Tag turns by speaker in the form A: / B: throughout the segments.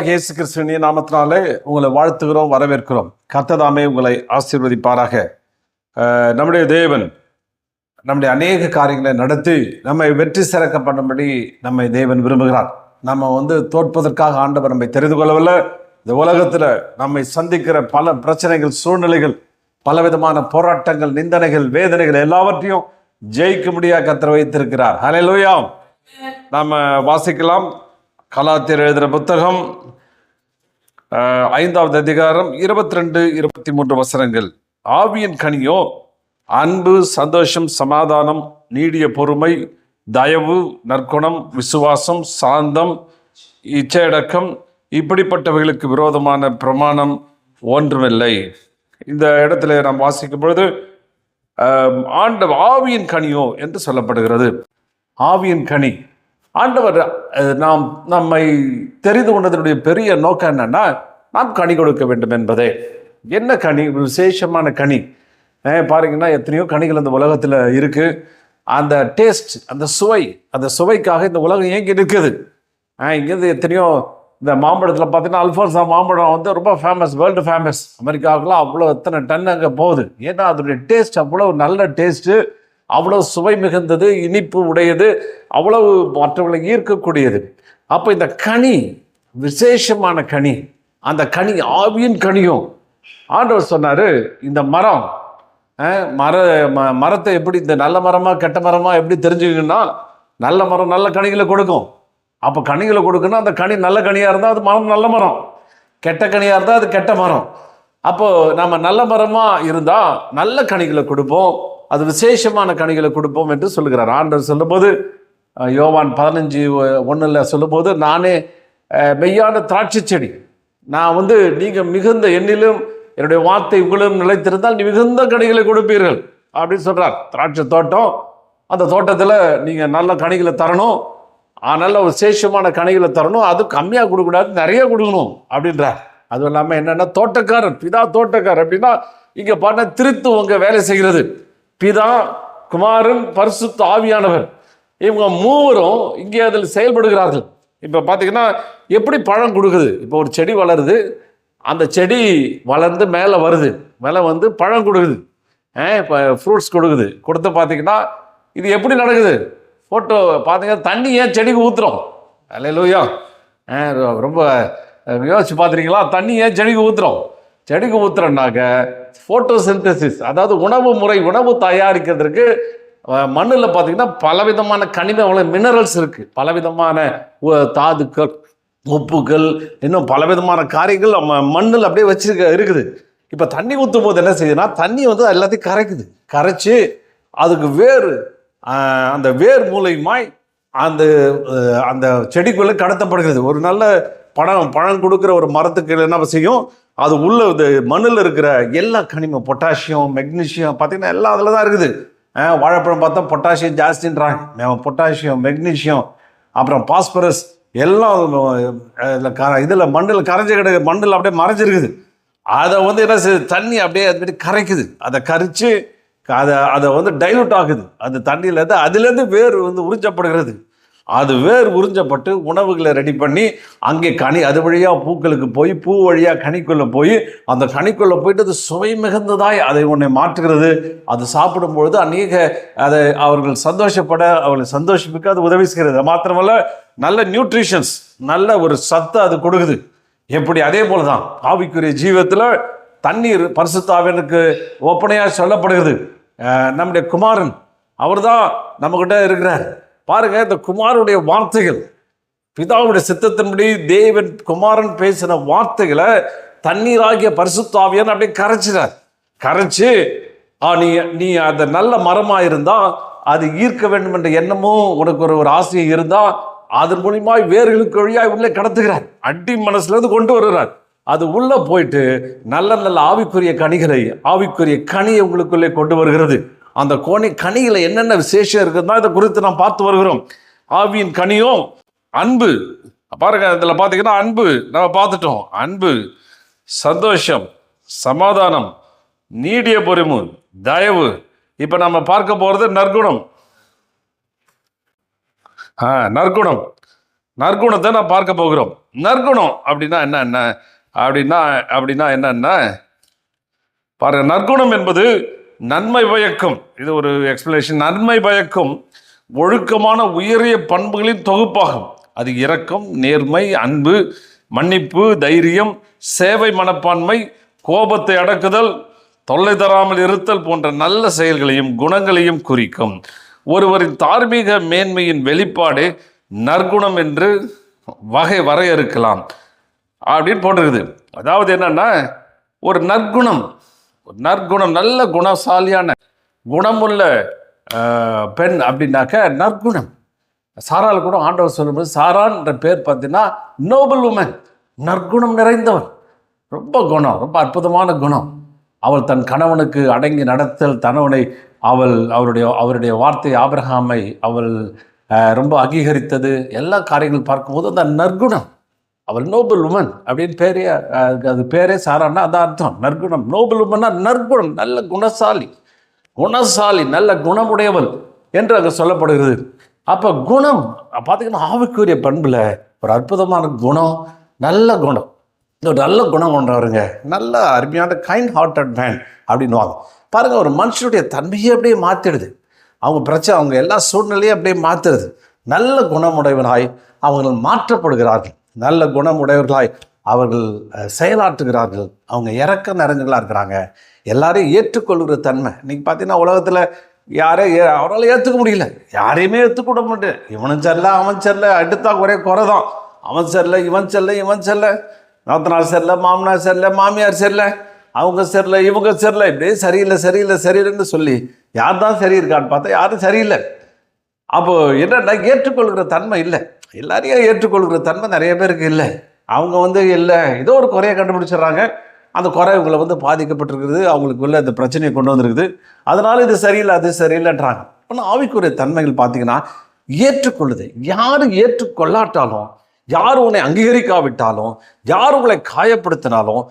A: ஆண்டவராகிய இயேசு கிறிஸ்துவின் நாமத்தினாலே உங்களை வாழ்த்துகிறோம், வரவேற்கிறோம். கர்த்தர் உங்களை ஆசீர்வதிப்பாராக. நம்முடைய தேவன் நம்முடைய அநேக காரியங்களை நடத்தி நம்மை வெற்றி சிறக்க பண்ணும்படி நம்மை தேவன் விரும்புகிறார். நம்ம தோற்பதற்காக ஆண்டவர் நம்மை தெரிந்து கொள்ளவில்லை. இந்த உலகத்தில் நம்மை சந்திக்கிற பல பிரச்சனைகள், சூழ்நிலைகள், பலவிதமான போராட்டங்கள், நிந்தனைகள், வேதனைகள் எல்லாவற்றையும் ஜெயிக்க முடியாத கர்த்தர் வைத்திருக்கிறார். ஹல்லேலூயா. நம்ம வாசிக்கலாம். கலாத்தியர் எழுதுகிற புத்தகம் 5வது அதிகாரம் 22, 23 வசனங்கள். ஆவியின் கனியோ அன்பு, சந்தோஷம், சமாதானம், நீடிய பொறுமை, தயவு, நற்குணம், விசுவாசம், சாந்தம், இச்சையடக்கம். இப்படிப்பட்டவைகளுக்கு விரோதமான பிரமாணம் ஒன்றுமில்லை. இந்த இடத்துல நாம் வாசிக்கும் பொழுது ஆவியின் கனியோ என்று சொல்லப்படுகிறது. ஆவியின் கனி ஆண்டவர் நம்மை தெரிந்து கொண்டதனுடைய பெரிய நோக்கம் என்னன்னா, நாம் கனி கொடுக்க வேண்டும் என்பதே. என்ன கனி? விசேஷமான கனி. பாருங்கன்னா எத்தனையோ கனிகள் இந்த உலகத்தில் இருக்கு. அந்த டேஸ்ட், அந்த சுவை, அந்த சுவைக்காக இந்த உலகம் ஏங்கி நிற்குது. இங்கேருந்து எத்தனையோ இந்த மாம்பழத்தில் பார்த்தீங்கன்னா அல்ஃபோன்சா மாம்பழம் ரொம்ப ஃபேமஸ், வேர்ல்டு ஃபேமஸ். அமெரிக்காவுக்குலாம் அவ்வளோ எத்தனை டன் அங்கே போகுது. ஏன்னா அதனுடைய டேஸ்ட் அவ்வளோ நல்ல டேஸ்ட்டு, அவ்வளோ சுவை மிகுந்தது, இனிப்பு உடையது, அவ்வளவு மற்றவர்களை ஈர்க்கக்கூடியது. அப்போ இந்த கனி விசேஷமான கனி. அந்த கனி ஆவியின் கனியும். ஆண்டவர் சொன்னார், இந்த மரத்தை எப்படி, இந்த நல்ல மரமாக கெட்ட மரமாக எப்படி தெரிஞ்சுக்கணும்னா, நல்ல மரம் நல்ல கனிகளை கொடுக்கும். அப்போ கனிகளை கொடுக்கணும். அந்த கனி நல்ல கனியாக இருந்தால் அது மரம் நல்ல மரம், கெட்ட கனியாக இருந்தால் அது கெட்ட மரம். அப்போது நம்ம நல்ல மரமாக இருந்தால் நல்ல கனிகளை கொடுப்போம், அது விசேஷமான கனிகளை கொடுப்போம் என்று சொல்லுகிறார். ஆண்டவர் சொல்லும்போது யோவான் 15:1 சொல்லும்போது, நானே மெய்யான திராட்சை செடி, நான் நீங்கள் மிகுந்த எண்ணிலும் என்னுடைய வார்த்தை உங்களிலும் நிலைத்திருந்தால் நீ மிகுந்த கனிகளை கொடுப்பீர்கள் அப்படின்னு சொல்கிறார். திராட்சை தோட்டம், அந்த தோட்டத்தில் நீங்கள் நல்ல கனிகளை தரணும், நல்ல விசேஷமான கனிகளை தரணும், அது கம்மியாக கொடுக்கக்கூடாது, நிறைய கொடுக்கணும் அப்படின்றார். அதுவும் இல்லாமல் என்னென்னா, தோட்டக்காரர், பிதா தோட்டக்காரர் அப்படின்னா இங்கே பண்ண திருத்து உங்கள் வேலை செய்கிறது. பிதா, குமாரன், பரிசுத்த ஆவியானவர், இவங்க மூவரும் இங்கே அதில் செயல்படுகிறார்கள். இப்போ பார்த்தீங்கன்னா எப்படி பழம் கொடுக்குது. இப்போ ஒரு செடி வளருது, அந்த செடி வளர்ந்து மேலே வருது, மேலே பழம் கொடுக்குது, இப்போ ஃப்ரூட்ஸ் கொடுக்குது. கொடுத்து பார்த்தீங்கன்னா இது எப்படி நடக்குது? ஃபோட்டோ பார்த்தீங்கன்னா தண்ணி ஏன் செடிக்கு ஊற்றுறோம்? அல்லேலூயா. ரொம்ப யோசிச்சு பார்த்துருக்கீங்களா? தண்ணி ஏன் செடிக்கு ஊற்றுறோம்? செடிக்கு ஊற்றுறோம்னாக்க ஃபோட்டோசிந்தசிஸ், அதாவது உணவு முறை, உணவு தயாரிக்கிறதுக்கு மண்ணில் பார்த்தீங்கன்னா பலவிதமான கனிம மினரல்ஸ் இருக்குது, பலவிதமான தாதுக்கள், உப்புகள், இன்னும் பலவிதமான காரியங்கள் மண்ணில் அப்படியே இருக்குது. இப்போ தண்ணி ஊற்றும் போது என்ன செய்யுதுன்னா, தண்ணி எல்லாத்தையும் கரைக்குது. கரைச்சி அதுக்கு வேறு, அந்த வேர் மூலமாய் அந்த அந்த செடிக்குள்ளே கடத்தப்படுகிறது. ஒரு நல்ல பழம் கொடுக்குற ஒரு மரத்துக்கு என்ன செய்யும், அது உள்ள மண்ணில் இருக்கிற எல்லா கனிமம், பொட்டாசியம், மெக்னீஷியம் பார்த்தீங்கன்னா எல்லாம் அதில் தான் இருக்குது. வாழைப்பழம் பார்த்தா பொட்டாசியம் ஜாஸ்தின்றாங்க, பொட்டாசியம், மெக்னீஷியம், அப்புறம் பாஸ்பரஸ் எல்லாம் இதில் மண்ணில் கரைஞ்சி கிடக்கு, மண்ணில் அப்படியே மறைஞ்சிருக்குது. அதை என்ன செய்யுது, தண்ணி அப்படியே அது கரைக்குது. அதை கரைச்சி அதை டைலூட் ஆகுது. அந்த தண்ணியிலேருந்து அதுலேருந்து வேர் உறிஞ்சப்படுகிறது. அது வேர் உறிஞ்சப்பட்டு உணவுகளை ரெடி பண்ணி அங்கே கனி, அது வழியாக பூக்களுக்கு போய், பூ வழியாக கனிக்குள்ளே போய், அந்த கனிக்குள்ளே போயிட்டு அது சுவை மிகுந்ததாய் அதை உன்னை மாற்றுகிறது. அது சாப்பிடும்பொழுது அதை அவர்கள் சந்தோஷப்பட, அவர்களை சந்தோஷிப்பிக்க அது உதவி செய்கிறது. மாத்திரமல்ல, நல்ல நியூட்ரிஷன்ஸ், நல்ல ஒரு சத்தை அது கொடுக்குது. எப்படி? அதே போல தான் ஆவிக்குரிய ஜீவத்தில் தண்ணீர் பரிசுத்த ஆவியானுக்கு ஒப்பனையாக சொல்லப்படுகிறது. நம்முடைய குமாரன் அவர் தான் நம்மகிட்ட இருக்கிறார். பாருங்க, இந்த குமாரனுடைய வார்த்தைகள், பிதாவுடைய சித்தத்தின்படி தேவன் குமாரன் பேசின வார்த்தைகளை தண்ணீராகிய பரிசுத்த ஆவியான் அப்படியே கரைச்சினார். கரைச்சி நீ அந்த நல்ல மரமாக இருந்தால் அது ஈர்க்க வேண்டும் என்ற எண்ணமும் உனக்கு ஒரு ஆசையை இருந்தால் அதன் மூலியமாய் வேர்களுக்கு வழியாக உள்ளே கடத்துகிறார். அடி மனசுலேருந்து கொண்டு வருகிறார். அது உள்ளே போயிட்டு நல்ல நல்ல ஆவிக்குரிய கனிகளை, ஆவிக்குரிய கனியை உங்களுக்குள்ளே கொண்டு வருகிறது. அந்த கனியில் என்னென்ன விசேஷம் இருக்குதுன்னா இதை குறித்து நாம் பார்த்து வருகிறோம். ஆவியின் கனியும் அன்பு. பாருங்க, இதில் பார்த்தீங்கன்னா அன்பு நம்ம பார்த்துட்டோம். அன்பு, சந்தோஷம், சமாதானம், நீடிய பொறுமை, தயவு. இப்போ நம்ம பார்க்க போகிறது நற்குணம். நற்குணம். நற்குணத்தை நான் பார்க்க போகிறோம். நற்குணம் அப்படின்னா என்ன அப்படின்னா அப்படின்னா என்னன்னா பாருங்க, நற்குணம் என்பது நன்மை பயக்கும், இது ஒரு எக்ஸ்பிளனேஷன். நன்மை பயக்கும் ஒழுக்கமான உயரிய பண்புகளின் தொகுப்பாகும். அது இரக்கம், நேர்மை, அன்பு, மன்னிப்பு, தைரியம், சேவை மனப்பான்மை, கோபத்தை அடக்குதல், தொல்லை தராமல் இருத்தல் போன்ற நல்ல செயல்களையும் குணங்களையும் குறிக்கும். ஒருவரின் தார்மீக மேன்மையின் வெளிப்பாடு நற்குணம் என்று வரையறுக்கலாம் அப்படின்னு போட்டிருக்குது. அதாவது என்னன்னா, ஒரு நற்குணம் நல்ல குணசாலியான குணமுள்ள பெண் அப்படின்னாக்க நற்குணம். சாரால் கூட ஆண்டவர் சொல்லும்போது சாரான்ற பேர் பார்த்தீங்கன்னா நோபல் உமன், நற்குணம் நிறைந்தவன், ரொம்ப குணம், ரொம்ப அற்புதமான குணம். அவள் தன் கணவனுக்கு அடங்கி நடத்தல், அவருடைய வார்த்தை ஆபிரகாமை அவள் ரொம்ப அங்கீகரித்தது, எல்லா காரியங்கள் பார்க்கும்போது அந்த நற்குணம். அவள் நோபல் உமன் அப்படின்னு பேரே, அது பேரே சாரான்னா அதான் அர்த்தம். நற்குணம், நோபல் உமன்னா நற்குணம், நல்ல குணசாலி, நல்ல குணமுடையவள் என்று அங்கே சொல்லப்படுகிறது. அப்போ குணம் பார்த்தீங்கன்னா ஆவிக்குரிய பண்பில் ஒரு அற்புதமான குணம், நல்ல குணம், நல்ல குணம் கொண்டவருங்க, நல்ல அருமையான கைண்ட் ஹார்ட்டட் மேன் அப்படின்வாங்க. பாருங்கள், ஒரு மனுஷனுடைய தன்மையை அப்படியே மாற்றிடுது. அவங்க எல்லா சூழ்நிலையும் அப்படியே மாற்றுறது. நல்ல குணமுடையவர்களாய் அவர்கள் மாற்றப்படுகிறார்கள், நல்ல குணமுடையவர்களாய் அவர்கள் செயலாற்றுகிறார்கள், அவங்க இறக்க நிறைஞ்சவர்களாக இருக்கிறாங்க, எல்லாரையும் ஏற்றுக்கொள்கிற தன்மை. இன்றைக்கி பார்த்தீங்கன்னா உலகத்தில் அவரால் ஏற்றுக்க முடியல, யாரையுமே ஏற்றுக்கூட மாட்டேன். இவனும் சரியில்லை, அவன் சரியில்லை, அடுத்தா ஒரே குறை தான். அவன் சரியில்லை, இவன் சரியில்லை, நாத்தனார் சரியில்லை, மாமனார் சரியில்லை, மாமியார் சரியில்லை, அவங்க சரியில்லை, இவங்க சரியில்லை, இப்படியே சரியில்லைன்னு சொல்லி யார் தான் சரி இருக்கான்னு பார்த்தா யாரும் சரியில்லை. அப்போ என்னன்னா, ஏற்றுக்கொள்கிற தன்மை இல்லை, எல்லாரையும் ஏற்றுக்கொள்கிற தன்மை நிறைய பேருக்கு இல்லை. அவங்க இல்லை, ஏதோ ஒரு குறையை கண்டுபிடிச்சிடுறாங்க, அந்த குறை இவங்களை பாதிக்கப்பட்டிருக்குது, அவங்களுக்குள்ள இந்த பிரச்சனையை கொண்டு வந்திருக்குது, அதனால இது சரியில்லை அது சரியில்லைன்றாங்க. ஆனால் ஆவிக்குரிய தன்மைகள் பார்த்தீங்கன்னா ஏற்றுக்கொள்ளுது. யார் ஏற்றுக்கொள்ளாட்டாலும், யார் உன்னை அங்கீகரிக்காவிட்டாலும், யார் உங்களை காயப்படுத்தினாலும்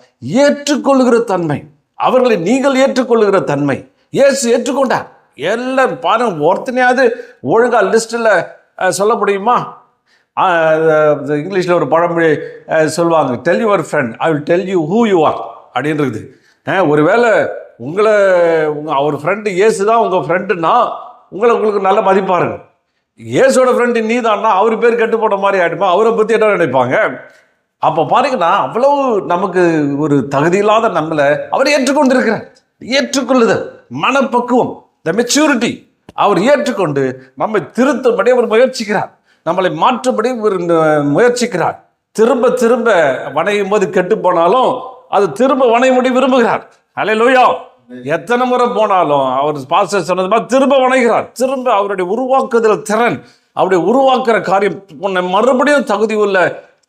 A: ஏற்றுக்கொள்ளுகிற தன்மை, அவர்களை நீங்கள் ஏற்றுக்கொள்ளுகிற தன்மை. இயேசு ஏற்றுக்கொண்டார். எல்லாரும் பாருங்க, ஒருத்தனையாவது ஒழுங்கா லிஸ்ட்டில் சொல்ல முடியுமா? இங்கிலீஷில் ஒரு பழமொழி சொல்லுவாங்க, tell your friend I will tell you who you are அப்படின்றது. ஒருவேளை அவர் ஃப்ரெண்டு இயேசு தான் உங்கள் ஃப்ரெண்டுன்னா உங்களுக்கு நல்ல மதிப்பாருங்க. இயேசோட ஃப்ரெண்டு நீ தான்னா அவர் பேர் கெட்டு போட்ட மாதிரி ஆகிடுமா, அவரை பற்றி என்ன நினைப்பாங்க? அப்போ பாருங்கன்னா, அவ்வளவு நமக்கு ஒரு தகுதியில்லாத நம்மளை அவர் ஏற்றுக்கொண்டிருக்கிறார். ஏற்றுக்கொள்ளுதல், மனப்பக்குவம், த மெச்சூரிட்டி, அவர் ஏற்றுக்கொண்டு நம்மை திருத்தபடி அவர் முயற்சிக்கிறார், நம்மளை மாற்றபடி முயற்சிக்கிறார். திரும்ப வணையும் போது கெட்டு போனாலும் அது திரும்ப வணையும்படி விரும்புகிறார். அல்லேலூயா. எத்தனை முறை போனாலும் அவர் பாஸ்டர் சொன்னது மாதிரி திரும்ப வணைகிறார். திரும்ப அவருடைய உருவாக்குதல் திறன், அவருடைய உருவாக்குற காரியம், உன்னை மறுபடியும் தகுதி உள்ள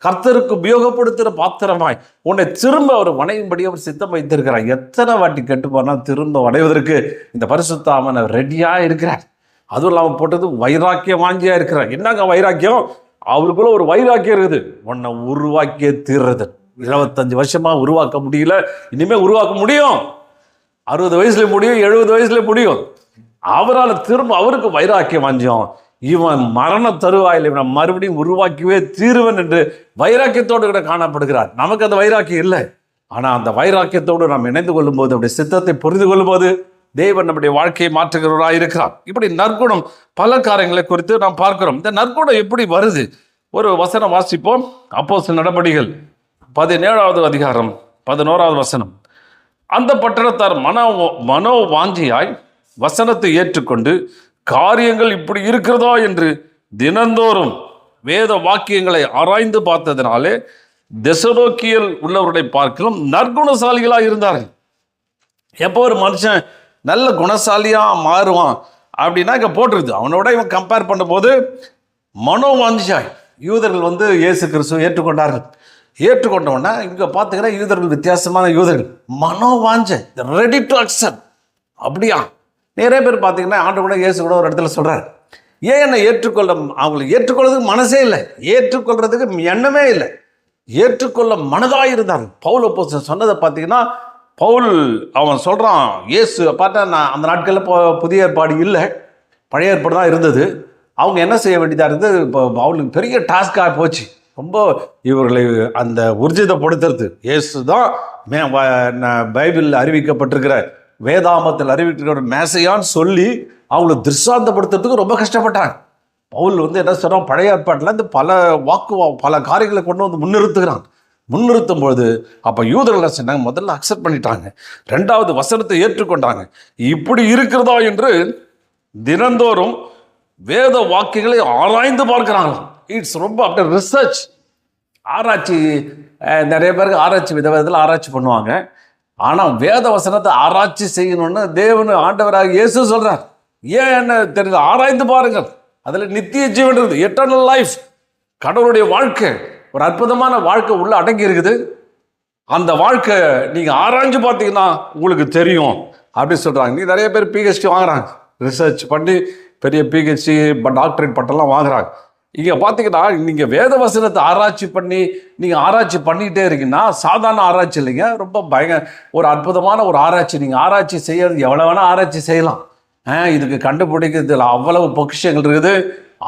A: கர்த்தருக்கு உபயோகப்படுத்துகிற பாத்திரமாய் உன்னை திரும்ப அவர் வணையும்படி அவர் சித்தம் வைத்திருக்கிறார். எத்தனை வாட்டி கெட்டு போனால் திரும்ப வணைவதற்கு இந்த பரிசுத்த ஆவியானவர் ரெடியாக இருக்கிறார். அதுவும் இல்லாமல் போட்டது வைராக்கியம் வாங்கியா இருக்கிறார். என்னங்க வைராக்கியம்? அவருக்குள்ள ஒரு வைராக்கியம் இருக்குது, உன்னை உருவாக்கியே தீர்றது. 25 வருஷமாக உருவாக்க முடியல, இனிமேல் உருவாக்க முடியும். 60 வயசுல முடியும், 70 வயசுல முடியும். அவரால் திரும்ப அவருக்கு வைராக்கியம் வாஞ்சியம், இவன் மரண தருவாயில் இவனை மறுபடியும் உருவாக்கியே தீருவன் என்று வைராக்கியத்தோடு கூட காணப்படுகிறார். நமக்கு அந்த வைராக்கியம் இல்லை. ஆனால் அந்த வைராக்கியத்தோடு நாம் இணைந்து கொள்ளும்போது, அப்படி சித்தத்தை புரிந்து கொள்ளும்போது தேவன் நம்முடைய வாழ்க்கையை மாற்றுகிறவராக இருக்கிறார். இப்படி நற்குணம் பல காரியங்களை குறித்து நாம் பார்க்கிறோம். இந்த நற்குணம் எப்படி வருது? ஒரு வசனம் வாசிப்போம். அப்போஸ்தலர் நடபடிகள் 17வது அதிகாரம் 11வது வசனம். அந்த பட்டணத்தார் மனோ வாஞ்சியாய் வசனத்தை ஏற்றுக்கொண்டு காரியங்கள் இப்படி இருக்கிறதா என்று தினந்தோறும் வேத வாக்கியங்களை ஆராய்ந்து பார்த்ததினாலே தெசலோனிக்கேயில் உள்ளவர்களை பார்க்கலாம் நற்குணசாலிகளாக இருந்தார்கள். எப்போ ஒரு மனுஷன் நல்ல குணசாலியாக மாறுவான் அப்படின்னா இங்கே போட்டிருக்கு. அவனோட இவன் கம்பேர் பண்ணும்போது மனோவாஞ்சியாய் யூதர்கள் இயேசு கிறிஸ்துவை ஏற்றுக்கொண்டார்கள். ஏற்றுக்கொண்டவொன்னா இங்கே பார்த்துக்கிற யூதர்கள் வித்தியாசமான யூதர்கள், மனோவாஞ்ச, ரெடி டு அக்செப்ட். அப்படியா? நிறைய பேர் பார்த்தீங்கன்னா ஆண்டு கூட இயேசு கூட ஒரு இடத்துல சொல்கிறார், ஏன் என்னை அவங்களை ஏற்றுக்கொள்றதுக்கு மனசே இல்லை, ஏற்றுக்கொள்றதுக்கு எண்ணமே இல்லை, ஏற்றுக்கொள்ள மனதாக இருந்தார்கள். பவுல் அப்போஸ்தலன் சொன்னதை பார்த்தீங்கன்னா, பவுல் அவன் சொல்கிறான், இயேசு பார்த்தா நான் அந்த நாட்களில் புதிய ஏற்பாடு இல்லை, பழைய ஏற்பாடு தான் இருந்தது. அவங்க என்ன செய்ய வேண்டியதாக இருக்குது? இப்போ அவங்களுக்கு பெரிய டாஸ்காக போச்சு. ரொம்ப இவர்களை அந்த ஊர்ஜிதப்படுத்துறது. இயேசு தான் பைபிளில் அறிவிக்கப்பட்டிருக்கிற, வேதாமத்தில் அறிவிக்கிற மேசையான்னு சொல்லி அவங்கள திருஷ்டாந்தப்படுத்துறதுக்கு ரொம்ப கஷ்டப்பட்டாங்க. பவுல் வந்து என்ன சொல்கிறான், பழைய ஏற்பாட்டில் இந்த பல காரியங்களை கொண்டு வந்து முன்னிறுத்தும் பொழுது அப்போ யூதர்கள் சொன்னாங்க, முதல்ல அக்செப்ட் பண்ணிட்டாங்க, ரெண்டாவது வசனத்தை ஏற்றுக்கொண்டாங்க. இப்படி இருக்கிறதா என்று தினந்தோறும் வேத வாக்கியங்களை ஆராய்ந்து பார்க்கிறாங்க. இட்ஸ் ரொம்ப அப்படியே ரிசர்ச், ஆராய்ச்சி. நிறைய பேருக்கு ஆராய்ச்சி விதத்தில் ஆராய்ச்சி பண்ணுவாங்க. ஆனால் வேத வசனத்தை ஆராய்ச்சி செய்யணும்னு தேவன் ஆண்டவராக இயேசு சொல்கிறார். ஏன் என்ன தெரியுது? ஆராய்ந்து பாருங்கள், அதில் நித்திய ஜீவன் இருக்குது, எட்டர்னல் லைஃப், கடவுளுடைய வாழ்க்கை, ஒரு அற்புதமான வாழ்க்கை உள்ள அடங்கி இருக்குது. அந்த வாழ்க்கை நீங்கள் ஆராய்ஞ்சு பார்த்தீங்கன்னா உங்களுக்கு தெரியும் அப்படின்னு சொல்கிறாங்க. நீ நிறைய பேர் பிஹெச்டி வாங்குறாங்க, ரிசர்ச் பண்ணி பெரிய பிஹெச்டி டாக்டரேட் பட்டம்லாம் வாங்குறாங்க. இங்கே பார்த்தீங்கன்னா நீங்கள் வேத வசனத்தை ஆராய்ச்சி பண்ணி நீங்கள் ஆராய்ச்சி பண்ணிக்கிட்டே இருக்கீங்கன்னா சாதாரண ஆராய்ச்சி இல்லைங்க, ரொம்ப ஒரு அற்புதமான ஒரு ஆராய்ச்சி. நீங்கள் ஆராய்ச்சி செய்யறது எவ்வளோ வேணால் ஆராய்ச்சி செய்யலாம். இதுக்கு கண்டுபிடிக்கிறதுல அவ்வளவு பொக்கிஷங்கள் இருக்குது.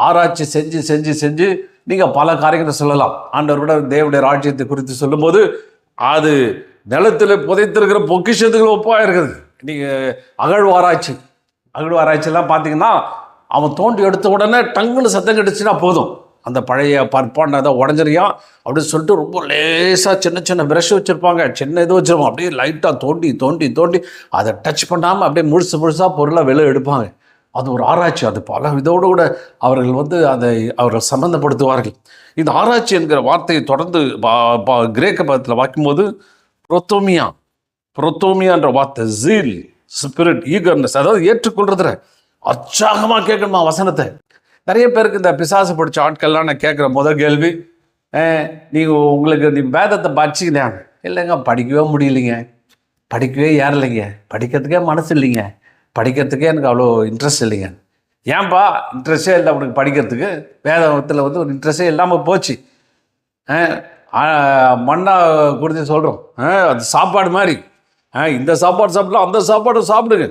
A: ஆராய்ச்சி செஞ்சு செஞ்சு செஞ்சு நீங்கள் பல காரியங்களை சொல்லலாம். ஆண்டவரோட தேவனுடைய ராஜ்யத்தை குறித்து சொல்லும்போது அது நிலத்தில் புதைத்திருக்கிற பொக்கிஷத்துக்கு ஒப்பாக இருக்குது. நீங்கள் அகழ்வாராய்ச்சிலாம் பார்த்தீங்கன்னா அவன் தோண்டி எடுத்த உடனே டங்குன்னு சத்தம் கிடச்சுன்னா போதும், அந்த பழைய பற்பாண்டை அதை உடஞ்சிரியா அப்படின்னு சொல்லிட்டு ரொம்ப லேசாக சின்ன சின்ன ப்ரஷ் வச்சுருப்பாங்க, சின்ன இது வச்சுருப்பாங்க. அப்படியே லைட்டாக தோண்டி தோண்டி தோண்டி அதை டச் பண்ணாமல் அப்படியே முழுசாக பொருளாக வெளியே எடுப்பாங்க. அது ஒரு ஆராய்ச்சி. அது பல இதோடு கூட அவர்கள் வந்து அவர்கள் சம்மந்தப்படுத்துவார்கள். இந்த ஆராய்ச்சி என்கிற வார்த்தையை தொடர்ந்து கிரேக்க பதத்தில் வாக்கும்போது புரோத்தோமியான்ற வார்த்தை, ஜீல், ஸ்பிரிட், ஈகர்னஸ், அதாவது ஏற்றுக்கொள்றதுல உற்சாகமாக கேட்கணுமா வசனத்தை. நிறைய பேருக்கு இந்த பிசாசு பிடிச்ச ஆட்கள்லாம் நான் கேட்குற முதல் கேள்வி, நீ வேதத்தை படிச்சுக்கிட்டாங்க இல்லைங்க? படிக்கவே முடியலைங்க, படிக்கவே ஏறலைங்க, படிக்கிறதுக்கே மனசு இல்லைங்க, படிக்கிறதுக்கே எனக்கு அவ்வளோ இன்ட்ரெஸ்ட் இல்லைங்க. ஏன்பா இன்ட்ரெஸ்டே இல்லை உனக்கு படிக்கிறதுக்கு? வேதத்தில் வந்து ஒரு இன்ட்ரெஸ்டே இல்லாமல் போச்சு. மண்ணா குறித்து சொல்கிறோம், அது சாப்பாடு மாதிரி. இந்த சாப்பாடு சாப்பிடலாம், அந்த சாப்பாடு சாப்பிடுங்க.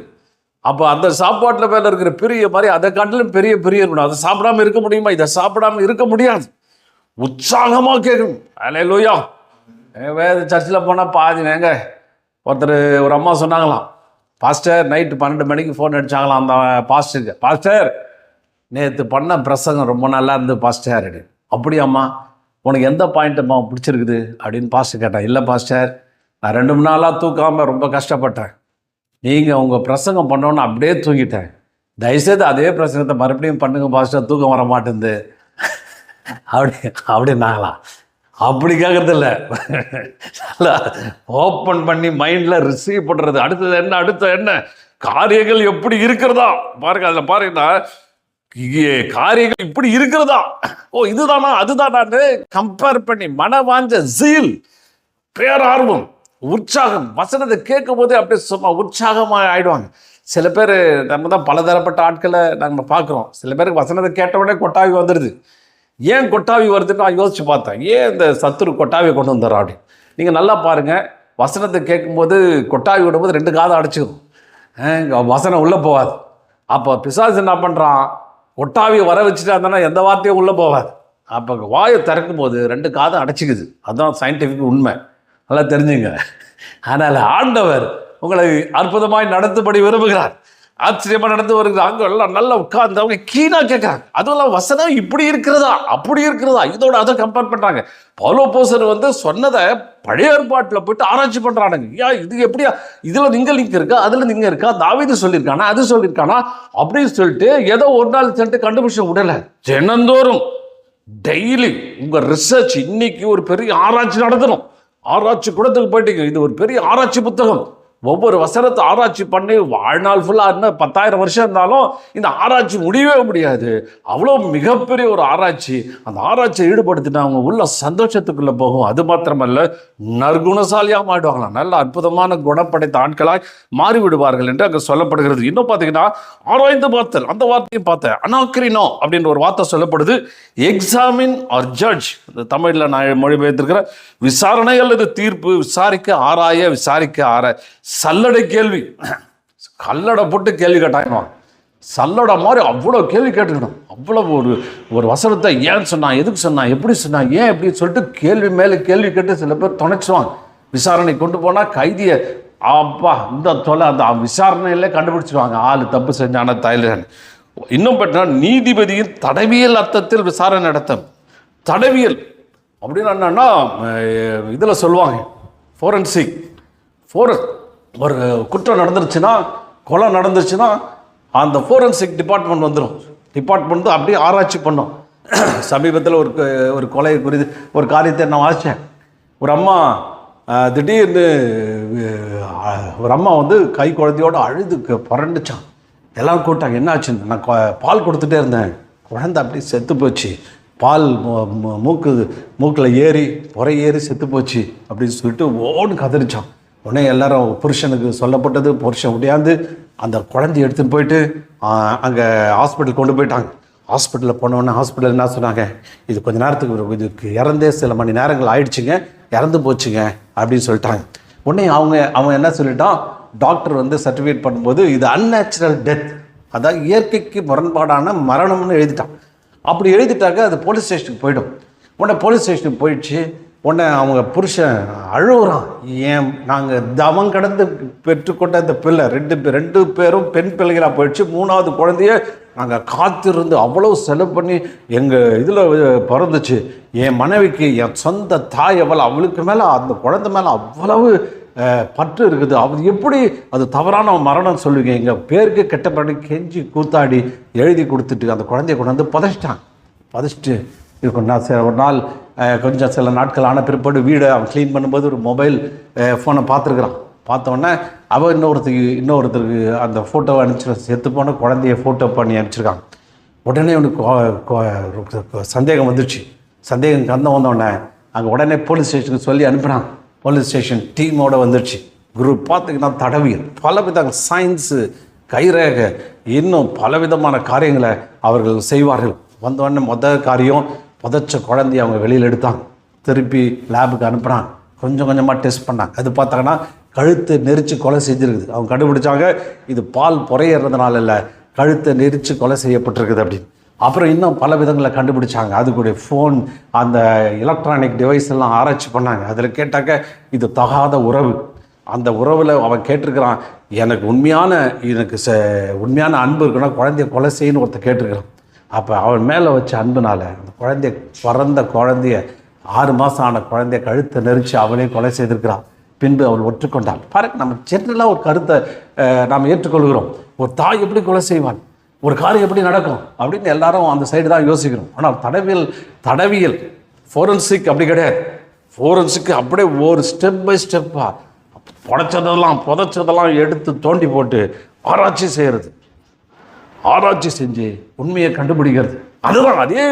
A: அப்போ அந்த சாப்பாட்டில் மேலே இருக்கிற பிரிய மாதிரி அதை காட்டிலும் பெரிய இருக்கணும். அதை சாப்பிடாமல் இருக்க முடியுமா? இதை சாப்பிடாமல் இருக்க முடியாது. உற்சாகமாக கேட்கணும். அல்லேலூயா. வேத சர்ச்சில் போனால் பாதி வேங்க. ஒரு அம்மா சொன்னாங்களாம், பாஸ்டர் நைட்டு 12 மணிக்கு ஃபோன் அடித்தாங்களாம் அந்த பாஸ்டருக்கு, பாஸ்டர் நேற்று பண்ண பிரசங்கம் ரொம்ப நல்லா இருந்து பாஸ்டர். அப்படியாம்மா, உனக்கு எந்த பாயிண்ட்டும்மா பிடிச்சிருக்குது அப்படின்னு பாஸ்டர் கேட்டேன். இல்லை பாஸ்டர், நான் 2 நாளாக தூக்காமல் ரொம்ப கஷ்டப்பட்டேன். நீங்கள் உங்கள் பிரசங்கம் பண்ணோன்னு அப்படியே தூங்கிட்டேன். தயவுசெய்து அதே பிரசங்கத்தை மறுபடியும் பண்ணுங்க பாஸ்டர், தூக்கம் வர மாட்டேங்குது அப்படின்னாங்களாம். அப்படி கேட்கறது இல்லை, நல்லா ஓப்பன் பண்ணி மைண்டில் ரிசீவ் பண்ணுறது. அடுத்த என்ன காரியங்கள் எப்படி இருக்கிறதா பாருங்க. அதில் பாருங்கன்னா காரியங்கள் இப்படி இருக்கிறதா, இதுதானா அதுதானான்னு கம்பேர் பண்ணி மனவாஞ்ச ஜீல், பேரார்வம், உற்சாகம், வசனத்தை கேட்கும் போதே அப்படியே சும்மா உற்சாகமாக ஆயிடுவாங்க. சில பேர் நம்ம தான் பலதரப்பட்ட ஆட்களை நம்ம பார்க்குறோம். சில பேருக்கு வசனத்தை கேட்ட உடனே கொட்டாவி வந்துடுது. ஏன் கொட்டாவி வருதுன்னு நான் யோசிச்சு பார்த்தேன். ஏன் இந்த சத்துரு கொட்டாவியை கொண்டு வந்துடுறா அப்படின்னு. நீங்கள் நல்லா பாருங்கள், வசனத்தை கேட்கும்போது கொட்டாவி விடும்போது 2 காதை அடைச்சிக்கும், வசனம் உள்ளே போகாது. அப்போ பிசாசு என்ன பண்ணுறான், கொட்டாவியை வர வச்சுட்டா இருந்தானா எந்த வார்த்தையும் உள்ளே போகாது. அப்போ வாயை திறக்கும் போது 2 காதை அடைச்சிக்குது. அதுதான் சயின்டிஃபிக் உண்மை, நல்லா தெரிஞ்சுங்க. ஆனால் ஆண்டவர் உங்களை அற்புதமாய் நடத்தும்படி விரும்புகிறார், ஆச்சரியமாக நடந்து வருகிறார். அங்கே எல்லாம் நல்லா உட்கார்ந்து அவங்க கீழாக கேட்குறாங்க. அதுவும் வசனம் இப்படி இருக்கிறதா அப்படி இருக்கிறதா இதோட அதை கம்பேர் பண்ணுறாங்க. பவுல் அப்போஸ்தலர் வந்து சொன்னதை பழைய ஏற்பாட்டில் போயிட்டு ஆராய்ச்சி பண்ணுறானுங்க. இது எப்படியா, இதில் நீங்கள் லிங்க் இருக்கா, அதில் நீங்கள் இருக்கா, தாவீது சொல்லியிருக்கானா, அது சொல்லியிருக்கானா அப்படின்னு சொல்லிட்டு ஏதோ ஒரு நாள் சொல்லிட்டு கண்டுபிடிச்ச விடலை. தினந்தோறும் டெய்லி உங்கள் ரிசர்ச், இன்னைக்கு ஒரு பெரிய ஆராய்ச்சி நடத்தணும். ஆராய்ச்சி கூடத்துக்கு போயிட்டீங்க, இது ஒரு பெரிய ஆராய்ச்சி புத்தகம். ஒவ்வொரு வசனத்தை ஆராய்ச்சி பண்ணி வாழ்நாள் ஃபுல்லாக இருந்தால் 10,000 வருஷம் இருந்தாலும் இந்த ஆராய்ச்சி முடியவே முடியாது. அவ்வளோ மிகப்பெரிய ஒரு ஆராய்ச்சி. அந்த ஆராய்ச்சியை ஈடுபடுத்தினா அவங்க உள்ள சந்தோஷத்துக்குள்ளே போகும். அது மாத்திரமல்ல, நற்குணசாலியாக மாறிடுவாங்களாம். நல்ல அற்புதமான குணப்படைத்த ஆட்களாய் மாறிவிடுவார்கள் என்று அங்கே சொல்லப்படுகிறது. இன்னும் பார்த்தீங்கன்னா ஆராய்ந்து பார்த்தல், அந்த வார்த்தையும் பார்த்தேன். அனாக்ரினோ அப்படின்ற ஒரு வார்த்தை சொல்லப்படுது. எக்ஸாமின் ஆர் ஜட்ஜ், தமிழில் நான் மொழிபெயர்த்திருக்கிறேன். விசாரணை அல்லது தீர்ப்பு, விசாரிக்க ஆராய, விசாரிக்க ஆராய. சல்லடை கேள்வி, கல்லடை போட்டு கேள்வி கேட்டாங்க. சல்லடா மாதிரி அவ்வளோ கேள்வி கேட்டுக்கணும். அவ்வளோ ஒரு ஒரு வசனத்தை ஏன் சொன்னான், எதுக்கு சொன்னான், எப்படி சொன்னான், ஏன் எப்படின்னு சொல்லிட்டு கேள்வி மேலே கேள்வி கேட்டு சில பேர் துணைச்சுவாங்க. விசாரணை கொண்டு போனால் கைதியை அப்பா இந்த தொலை அந்த விசாரணையிலே கண்டுபிடிச்சிருவாங்க ஆள் தப்பு செஞ்சான தைலன். இன்னும் பெற்றா நீதிபதியின் தடவியல் அர்த்தத்தில் விசாரணை நடத்தும். தடவியல் அப்படின்னு என்னன்னா இதில் சொல்லுவாங்க ஃபோரன்சிக். ஒரு குற்றம் நடந்துருச்சுன்னா, கொலை நடந்துருச்சுன்னா அந்த ஃபோரன்சிக் டிபார்ட்மெண்ட் வந்துடும். டிபார்ட்மெண்ட் அப்படியே ஆராய்ச்சி பண்ணோம். சமீபத்தில் ஒரு கொலை குறித்து ஒரு காரியத்தை நான் வாசித்தேன். ஒரு அம்மா திடீர்னு ஒரு அம்மா வந்து கை குழந்தையோடு அழுது புரண்டுச்சான். எல்லாம் கூட்டாங்க, என்ன ஆச்சுன்னு. நான் பால் கொடுத்துட்டே இருந்தேன், குழந்தை அப்படியே செத்து போச்சு, பால் மூக்கில் ஏறி ஏறி செத்து போச்சு அப்படின்னு சொல்லிட்டு ஓன்னு கதறிச்சான். உடனே எல்லாரும் புருஷனுக்கு சொல்லப்பட்டது. புருஷன் உடையாந்து அந்த குழந்தைய எடுத்துன்னு போயிட்டு அங்கே ஹாஸ்பிட்டல் கொண்டு போயிட்டாங்க. ஹாஸ்பிட்டலில் போனோடனே ஹாஸ்பிட்டல் என்ன சொன்னாங்க, இது கொஞ்ச நேரத்துக்கு இதுக்கு இறந்தே சில மணி நேரங்கள் ஆயிடுச்சுங்க, இறந்து போச்சுங்க அப்படின்னு சொல்லிட்டாங்க. உடனே அவன் என்ன சொல்லிட்டான், டாக்டர் வந்து சர்டிஃபிகேட் பண்ணும்போது இது அன்நேச்சுரல் டெத், அதாவது இயற்கைக்கு முரண்பாடான மரணம்னு எழுதிட்டான். அப்படி எழுதிட்டாக்க அது போலீஸ் ஸ்டேஷனுக்கு போயிடும். உடனே போலீஸ் ஸ்டேஷனுக்கு போயிடுச்சு. உடனே அவங்க புருஷன் அழுகுறான், ஏன் நாங்கள் தவம் கடந்து பெற்றுக்கொண்ட இந்த பிள்ளை ரெண்டு பேரும் பெண் பிள்ளைகளாக போயிடுச்சு, மூணாவது குழந்தைய நாங்கள் காத்திருந்து அவ்வளோ செலவு பண்ணி எங்கள் இதில் பிறந்துச்சு. என் மனைவிக்கு என் சொந்த தாய் அவளுக்கு மேலே அந்த குழந்தை மேலே அவ்வளவு பற்று இருக்குது, அவர் எப்படி அது தவறான மரணம் சொல்லுவீங்க, எங்கள் பேருக்கு கெட்டப்படி கெஞ்சி கூத்தாடி எழுதி கொடுத்துட்டு அந்த குழந்தைய கொண்டு வந்து புதைச்சிட்டு இருக்கும். நான் ஒரு நாள் கொஞ்சம் சில நாட்கள் ஆன பிற்பாடு வீடை அவன் க்ளீன் பண்ணும்போது ஒரு மொபைல் ஃபோனை பார்த்துருக்குறான். பார்த்தோன்னே அவன் இன்னொருத்தருக்கு அந்த ஃபோட்டோவை அனுப்பிச்சு செத்து போன குழந்தைய ஃபோட்டோ பண்ணி அனுப்பிச்சிருக்காங்க. உடனே அவனுக்கு சந்தேகம் வந்துடுச்சு. சந்தேகம் வந்தோடனே அங்கே உடனே போலீஸ் ஸ்டேஷனுக்கு சொல்லி அனுப்பினாங்க. போலீஸ் ஸ்டேஷன் டீமோடு வந்துடுச்சு. குரூப் பார்த்திங்கன்னா தடவியல், பலவித சயின்ஸு, கைரேகை, இன்னும் பலவிதமான காரியங்களை அவர்கள் செய்வார்கள். வந்தோடனே மொதல் காரியம் புதைச்ச குழந்தைய அவங்க வெளியில் எடுத்தாங்க, திருப்பி லேபுக்கு அனுப்புனாங்க. கொஞ்சம் கொஞ்சமாக டெஸ்ட் பண்ணாங்க. அது பார்த்தாங்கன்னா கழுத்தை நெரிச்சு கொலை செஞ்சுருக்குது. அவங்க கண்டுபிடிச்சாங்க இது பால் புறையிறதுனால இல்லை, கழுத்தை நெரிச்சு கொலை செய்யப்பட்டிருக்குது அப்படின்னு. அப்புறம் இன்னும் பல விதங்களை கண்டுபிடிச்சாங்க. அதுக்குடைய ஃபோன், அந்த எலக்ட்ரானிக் டிவைஸ் எல்லாம் ஆராய்ச்சி பண்ணாங்க. அதில் கேட்டாக்க இது தகாத உறவு. அந்த உறவில் அவன் கேட்டிருக்கிறான், எனக்கு உண்மையான அன்பு இருக்குன்னா குழந்தைய கொலை செய்யணும்னு ஒருத்தர் கேட்டிருக்கிறான். அப்போ அவன் மேலே வச்ச அன்புனால அந்த பிறந்த குழந்தைய 6 மாதம் ஆன குழந்தைய கழுத்தை நெரிச்சு அவனே கொலை செய்திருக்கிறான். பின்பு அவள் ஒற்றுக்கொண்டாள். பாருங்க, நம்ம ஜென்ரலாக ஒரு கருத்தை நாம் ஏற்றுக்கொள்கிறோம். ஒரு தாய் எப்படி கொலை செய்வான், ஒரு காரியம் எப்படி நடக்கும் அப்படின்னு எல்லாரும் அந்த சைடு தான் யோசிக்கிறோம். ஆனால் தடவியல் ஃபோரன்சிக் அப்படி கிடையாது. ஃபோரன்சிக் அப்படியே ஒரு ஸ்டெப் பை ஸ்டெப்பாக புதைச்சதெல்லாம் எடுத்து தோண்டி போட்டு ஆராய்ச்சி செஞ்சு உண்மையை கண்டுபிடிக்கிறது. அதுதான் அதே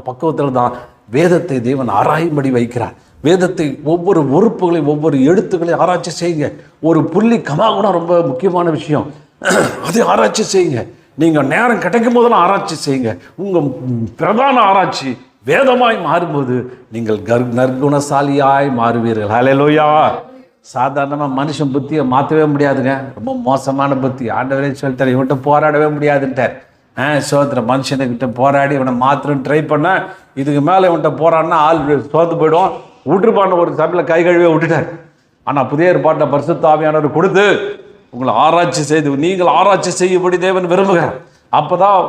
A: பக்குவத்தில் தான் வேதத்தை தேவன் ஆராயும்படி வைக்கிறார். வேதத்தை ஒவ்வொரு உறுப்புகளையும் ஒவ்வொரு எழுத்துக்களையும் ஆராய்ச்சி செய்யுங்க. ஒரு புள்ளி கமா கூட ரொம்ப முக்கியமான விஷயம், அதை ஆராய்ச்சி செய்யுங்க. நீங்கள் நேரம் கிடைக்கும் போதெல்லாம் ஆராய்ச்சி செய்யுங்க. உங்கள் பிரதான ஆராய்ச்சி வேதமாய் மாறும்போது நீங்கள் நற்குணசாலியாய் மாறுவீர்கள். ஹல்லேலூயா. சாதாரணமாக மனுஷன் புத்தியை மாற்றவே முடியாதுங்க, ரொம்ப மோசமான புத்தி. ஆண்டவரே சொல்லிட்டார், இவன்கிட்ட போராடவே முடியாதுன்ட்டார். சோத்திர மனுஷனுக்கிட்ட போராடி இவனை மாத்திரம் ட்ரை பண்ண, இதுக்கு மேலே இவன்கிட்ட போராடினா ஆள் சோர்ந்து போயிடும், விட்டுருப்பான்னு ஒரு சபையில் கை கழுவே விட்டுட்டார். ஆனால் புதிய ஏற்பாட்டில் பரிசுத்த ஆவியானவர் கொடுத்து உங்களை ஆராய்ச்சி செய்து நீங்கள் ஆராய்ச்சி செய்யும்படி தேவன் விரும்புகிறார். அப்போ தான்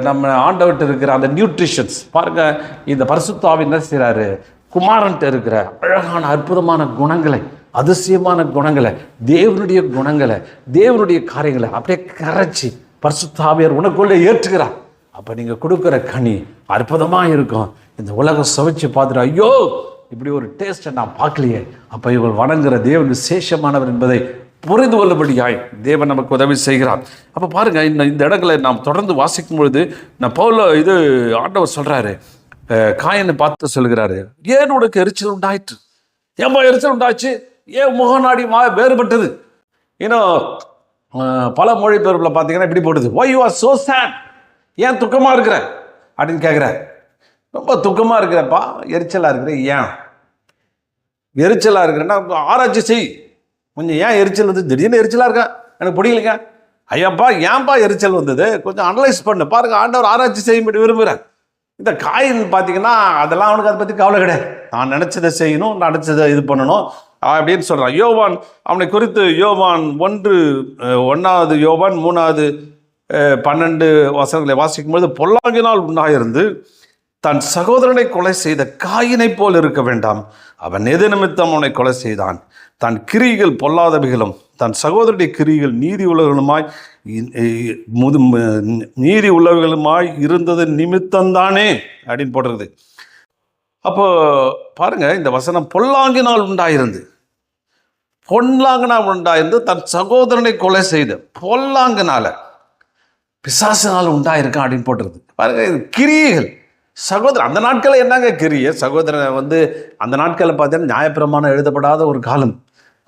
A: நம்ம ஆண்டவர்கிட்ட இருக்கிற அந்த நியூட்ரிஷன்ஸ் பாருங்கள். இந்த பரிசுத்த ஆவி என்ன செய்கிறாரு, குமாரன்ட்ட இருக்கிற அழகான அற்புதமான குணங்களை, அதிசயமான குணங்களை, தேவனுடைய குணங்களை, தேவனுடைய காரியங்களை அப்படியே கரைச்சி பரிசுத்த ஆவியார் உனக்குள்ளே ஏற்றுகிறார். அப்போ நீங்கள் கொடுக்குற கனி அற்புதமாக இருக்கும். இந்த உலகம் சுவைச்சு பார்த்துட்டு ஐயோ இப்படி ஒரு டேஸ்ட்டை நான் பார்க்கலையே, அப்போ இவள் வணங்குற தேவன் விசேஷமானவர் என்பதை புரிந்து கொள்ளும்படியாய் தேவன் நமக்கு உதவி செய்கிறார். அப்போ பாருங்கள், இந்த இடங்களை நாம் தொடர்ந்து வாசிக்கும் பொழுது நான் ஆண்டவர் சொல்கிறாரு, காயனை பார்த்து சொல்கிறாரு, ஏன் உனக்கு எரிச்சல் உண்டாயிற்று, ஏமா எரிச்சல் உண்டாச்சு, ஏன் முகநாடி வேறுபட்டது. பல மொழிபெயர்ப்பில் பார்த்தீங்கன்னா இப்படி போடுது, why you are so sad, ஏன் துக்கமாக இருக்கிற அப்படின்னு கேட்குற. ரொம்ப துக்கமாக இருக்கிறப்பா, எரிச்சலாக இருக்கிற, ஏன் எரிச்சலாக இருக்கிறேன்னா ஆராய்ச்சி செய் கொஞ்சம். ஏன் எரிச்சல் வந்து திடீர்னு எரிச்சலாக இருக்கா, எனக்கு பிடிக்கலைங்க ஐயாப்பா ஏன்பா எரிச்சல் வந்தது, கொஞ்சம் அனலைஸ் பண்ணு பாருங்க. ஆண்டவர் ஆராய்ச்சி செய்யும்படி விரும்புகிறேன். இந்த காயின் பார்த்தீங்கன்னா அதெல்லாம் அவனுக்கு அதை பற்றி கவலை கிடையாது. நான் நினச்சதை செய்யணும், நினச்சதை இது பண்ணணும் அப்படின்னு சொல்கிறான். யோவான் அவனை குறித்து யோவான் 1 யோவான் 3:12 வசனங்களை வாசிக்கும்போது, பொல்லாங்கினால் உண்டாயிருந்து தன் சகோதரனை கொலை செய்த காயினை போல் இருக்க வேண்டாம். அவன் எது நிமித்தம் அவனை கொலை செய்தான்? தன் கிரிகள் பொல்லாதவைகளும் தன் சகோதரனுடைய கிரிகள் நீதி உள்ளவர்களுமாய் இருந்தது நிமித்தம்தானே அப்படின்னு போடுறது. அப்போ பாருங்க, இந்த வசனம் பொல்லாங்கினால் உண்டாயிருந்து தன் சகோதரனை கொலை செய்த பொல்லாங்கனால பிசாசினால் உண்டாயிருக்கான் அப்படின்னு போட்டுருது. பாருங்க, கிரியைகள் சகோதரன். அந்த நாட்களில் என்னங்க கிரியை? சகோதரன் அந்த நாட்களில் பார்த்தீங்கன்னா நியாயப்பிரமாணம் எழுதப்படாத ஒரு காலம்.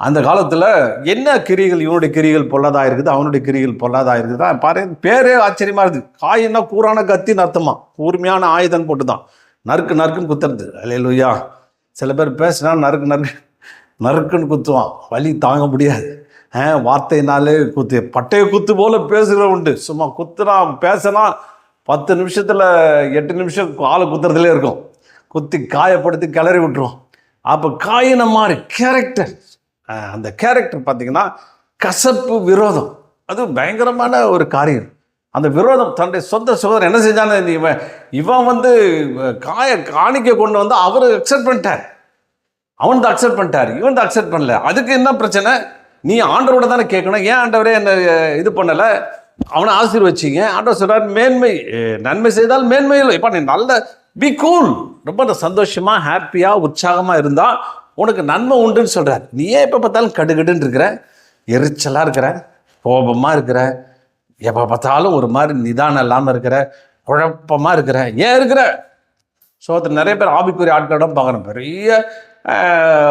A: அந்த காலத்தில் என்ன கிரிகள்? இவனுடைய கிரிகள் பொல்லாதாக இருக்குது, அவனுடைய கிரிகள் பொல்லாதாக இருக்குது. பாருங்க, பேரே ஆச்சரியமாக இருக்குது. காயின்னா கூரான கத்தின்னு அர்த்தமா, கூர்மையான ஆயுதம் போட்டு தான் நறுக்குன்னு குத்துறது. அல்லேலூயா. சில பேர் பேசினா நறுக்குன்னு குத்துவான், வலி தாங்க முடியாது. வார்த்தையினாலே பட்டையை குத்து போல பேசுகிற உண்டு. சும்மா பேசினா 10 நிமிஷத்தில் 8 நிமிஷம் ஆளை குத்துறதுலே இருக்கும். குத்தி காயப்படுத்தி கிளறி விட்டுருவோம். அப்போ காயின மாதிரி கேரக்டர், அந்த கேரக்டர் பார்த்தீங்கன்னா கசப்பு, விரோதம். அது பயங்கரமான ஒரு காரியம். அந்த விரோதம் தன்னுடைய சொந்த சகோதரன் என்ன செஞ்சான்னு இவன் காணிக்க கொண்டு வந்து அவர் அக்செப்ட் பண்ணிட்டார். அவன் தான் அக்செப்ட் பண்ணிட்டார், இவன் தான் அக்செப்ட் பண்ணல. அதுக்கு என்ன பிரச்சனை? நீ ஆண்டவரோட தானே கேட்கணும். ஏன் ஆண்டவரே என்ன இது பண்ணலை? அவனை ஆசீர்வச்சிங்க. ஆண்டவர் சொல்றார், நன்மை செய்தால் மேன்மை இல்லை. இப்போ நீ பி கூல், ரொம்ப சந்தோஷமா ஹாப்பியா உற்சாகமா இருந்தா உனக்கு நன்மை உண்டுன்னு சொல்றாரு. நீ ஏன் எப்போ பார்த்தாலும் கடுகடுன்னு இருக்கிற, எரிச்சலா இருக்கிற, கோபமா இருக்கிற, எப்போ பார்த்தாலும் ஒரு மாதிரி நிதானம் இல்லாமல் இருக்கிற, குழப்பமா இருக்கிற, ஏன் இருக்கிற? நிறைய பேர் ஆவிக்குரிய ஆட்களிடம் பார்க்குறோம், பெரிய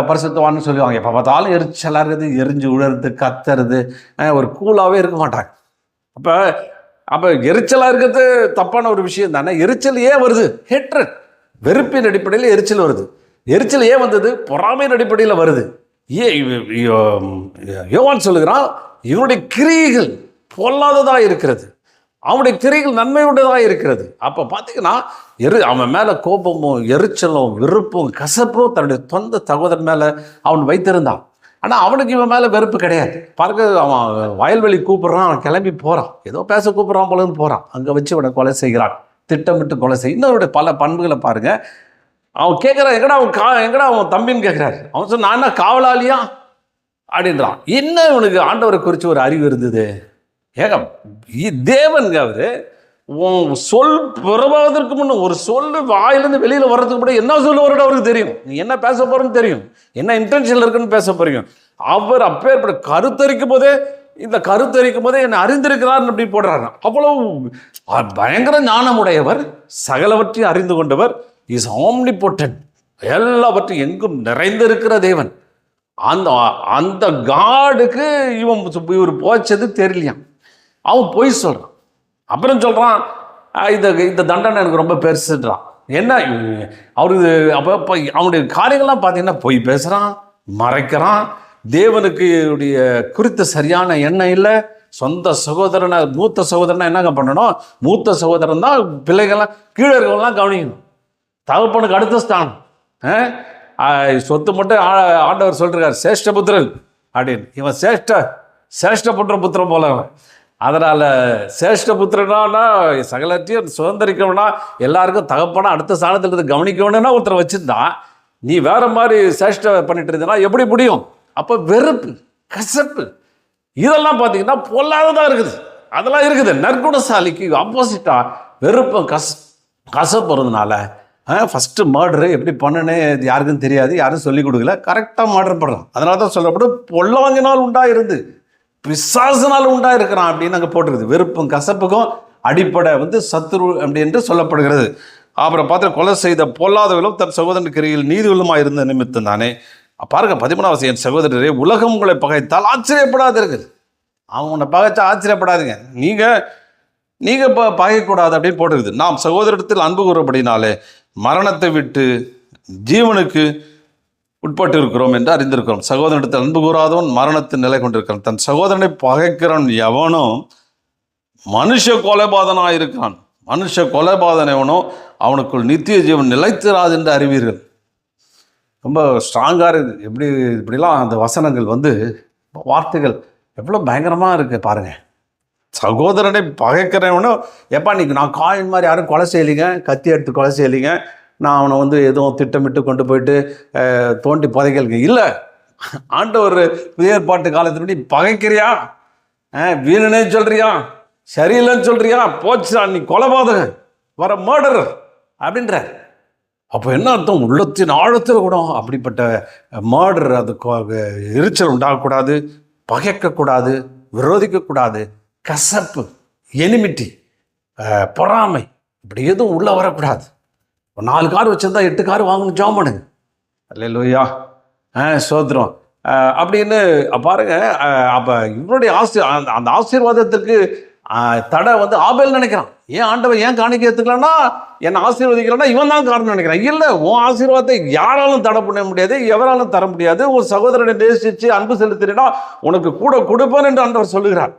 A: பரிசுத்தவான்னு சொல்லுவாங்க. எப்போ பார்த்தாலும் எரிச்சலாக இருக்குது, எரிஞ்சு உழறது, கத்துறது, ஒரு கூலாகவே இருக்க மாட்டாங்க. அப்போ எரிச்சலாக இருக்கிறது தப்பான ஒரு விஷயம் தானே. எரிச்சல் ஏன் வருது? ஹேட்ரட், வெறுப்பின் அடிப்படையில் எரிச்சல் வருது. எரிச்சல் ஏன் வந்தது? பொறாமையின் அடிப்படையில் வருது. யோவான் சொல்லுகிறான், இவனுடைய கிரியைகள் பொல்லாததாக இருக்கிறது, அவனுடைய கிரியைகள் நன்மையுடையதாக இருக்கிறது. அப்போ பார்த்தீங்கன்னா அவன் மேலே கோபமும் எரிச்சலும் வெறுப்பும் கசப்பும் தன்னுடைய சொந்த சகோதரன் மேலே அவன் வைத்திருந்தான். ஆனால் அவனுக்கு இவன் மேலே வெறுப்பு கிடையாது. பாருங்க, அவன் வயல்வெளி கூப்பிட்றான், அவன் கிளம்பி போகிறான், ஏதோ பேச கூப்பிட்றான் போலன்னு போகிறான். அங்கே வச்சு அவனை கொலை செய்கிறான், திட்டமிட்டு கொலை செய்ய. இன்னொருடைய பல பண்புகளை பாருங்க. அவன் கேட்குறான், எங்கடா அவன் தம்பின்னு கேட்குறாரு. அவன் சொன்ன, நான் என்ன காவலாளியா அப்படின்றான். என்ன இவனுக்கு ஆண்டவரை குறித்து ஒரு அறிவு இருந்தது? தேவனுங்க அவரு. சொல் பிறவாதற்கு முன்ன ஒரு சொல்லு வாயிலிருந்து வெளியில் வர்றதுக்கு கூட என்ன சொல்லுவாரோட அவருக்கு தெரியும். நீ என்ன பேச போறன்னு தெரியும், என்ன இன்டென்ஷன்ல இருக்குன்னு பேச போறீங்க. அவர் அப்பேற்பட்ட கருத்தரிக்கும் போதே என்னை அறிந்திருக்கிறார் அப்படி போடுறாரு. அவ்வளவு பயங்கர ஞானமுடையவர், சகலவற்றையும் அறிந்து கொண்டவர். இஸ் ஆம்னிபோட்டன்ட், எல்லாவற்றையும் எங்கும் நிறைந்திருக்கிற தேவன். அந்த காடுக்கு இவர் போச்சது தெரியலையாம். அவன் போய் சொல்றான். அப்புறம் சொல்றான், இந்த தண்டனை எனக்கு ரொம்ப பெருசுன்றான். என்ன அவருக்கு அப்போ அவனுடைய காரியங்கள்லாம் பார்த்தீங்கன்னா பொய் பேசுகிறான், மறைக்கிறான். தேவனுக்கு குறித்த சரியான எண்ணம் இல்லை. சொந்த சகோதரனை, மூத்த சகோதரனா என்னங்க பண்ணணும்? மூத்த சகோதரன் தான் பிள்ளைகள்லாம் கீழே இருக்கவங்களாம் கவனிக்கணும். தகப்பனுக்கு அடுத்த ஸ்தானம். சொத்து மட்டும் ஆண்டவர் சொல்றார், சேஷ்ட புத்திரன் அப்படின்னு. இவன் சேஷ்ட புத்திரன் போல. அதனால் சேஷ்ட புத்திரனா சகலத்தையும் சுதந்திரிக்கணும்னா, எல்லாருக்கும் தகப்பனா அடுத்த ஸ்தானத்தில் இருந்து கவனிக்கணும்னா ஒருத்தரை வச்சுருந்தான். நீ வேற மாதிரி சேஷ்ட பண்ணிட்டு இருந்தனா எப்படி முடியும்? அப்போ வெறுப்பு, கசப்பு, இதெல்லாம் பார்த்தீங்கன்னா பொல்லாததாக இருக்குது. அதெல்லாம் இருக்குது. நற்குணசாலிக்கு ஆப்போசிட்டாக வெறுப்பும் கசப்புறதுனால ஃபஸ்ட்டு மர்டரு எப்படி பண்ணுன்னு இது யாருக்கும் தெரியாது, யாரும் சொல்லிக் கொடுக்கல. கரெக்டாக மர்டர் பண்ணுறான். அதனால தான் சொல்லப்படும் பொல்லாங்கினால் உண்டாயிருந்து பிசாசினால் உண்டாயிருக்கிறான் அப்படின்னு அங்கே போட்டிருக்குது. வெறுப்பும் கசப்புக்கும் அடிப்படை சத்துரு அப்படி என்று சொல்லப்படுகிறது. அப்புறம் பார்த்து கொலை செய்த பொல்லாதவர்களும் தன் சகோதரன் கிரியில் நீதியுள்ளமாக இருந்த நிமித்தம் தானே. பாருங்க 13 என் சகோதரரே, உலகம் உங்களை பகைத்தால் ஆச்சரியப்படாதீர்கள். அவன் உன்னை பகைச்சா ஆச்சரியப்படாதீங்க, நீங்கள் பகைக்கூடாது அப்படின்னு போட்டிருக்குது. நாம் சகோதரத்தில் அன்பு கூறப்படினாலே மரணத்தை விட்டு ஜீவனுக்கு உட்பட்டு இருக்கிறோம் என்று அறிந்திருக்கிறோம். சகோதரனிடத்தில் அன்பு கூறாதவன் மரணத்தின் நிலை கொண்டிருக்கிறான். தன் சகோதரனை பகைக்கிறவன் எவனும் மனுஷ கொலைபாதனாக இருக்கிறான். மனுஷ கொலைபாதனவனோ அவனுக்குள் நித்திய ஜீவன் நிலைத்திராது என்று அறிவீர்கள். ரொம்ப ஸ்ட்ராங்காக இருக்குது. இப்படிலாம் அந்த வசனங்கள் வார்த்தைகள் எவ்வளோ பயங்கரமாக இருக்குது பாருங்கள். சகோதரனை பகைக்கிறவனும் எப்பா நீக்கு நான் காயின் மாதிரி யாரும் கொலை செய்யலிங்க, கத்தி எடுத்து கொலை செய்யலிங்க, நான் அவனை எதுவும் திட்டமிட்டு கொண்டு போயிட்டு தோண்டி புதைக்கலுங்க இல்லை. ஆண்டவர் புதிய ஏற்பாட்டு காலத்தினுடைய பகைக்கிறியா, வீணனே சொல்றியா, சரியில்லைன்னு சொல்றியா, போச்சுடா நீ கொலைபாதகன், வர மர்டர் அப்படின்ற. அப்போ என்ன அர்த்தம்? உள்ளத்தின் ஆழத்தில் கூட அப்படிப்பட்ட மர்டர், அது எரிச்சல் உண்டாகக்கூடாது, பகைக்கக்கூடாது, விரோதிக்கக்கூடாது, கசப்பு, எனிமிட்டி, பொறாமை, இப்படி எதுவும் உள்ளே வரக்கூடாது. 4 கார் வச்சுருந்தா 8 கார் வாங்கணும், ஜாம் பண்ணுங்க. அல்லேலூயா, சோத்திரம் அப்படின்னு பாருங்க. அப்போ இவருடைய அந்த ஆசீர்வாதத்திற்கு தடை ஆபேல் நினைக்கிறான். ஏன் ஆண்டவன் ஏன் காணிக்கை எடுத்துக்கலன்னா, என்னை ஆசீர்வதிக்கலன்னா இவன் தான் காரணம் நினைக்கிறான். இல்லை, உன் ஆசீர்வாதத்தை யாராலும் தடை பண்ண முடியாது, எவராலும் தர முடியாது. ஒரு சகோதரனை நேசித்து அன்பு செலுத்தினா உனக்கு கூட கொடுப்பேன் என்று ஆண்டவர் சொல்லுகிறார்.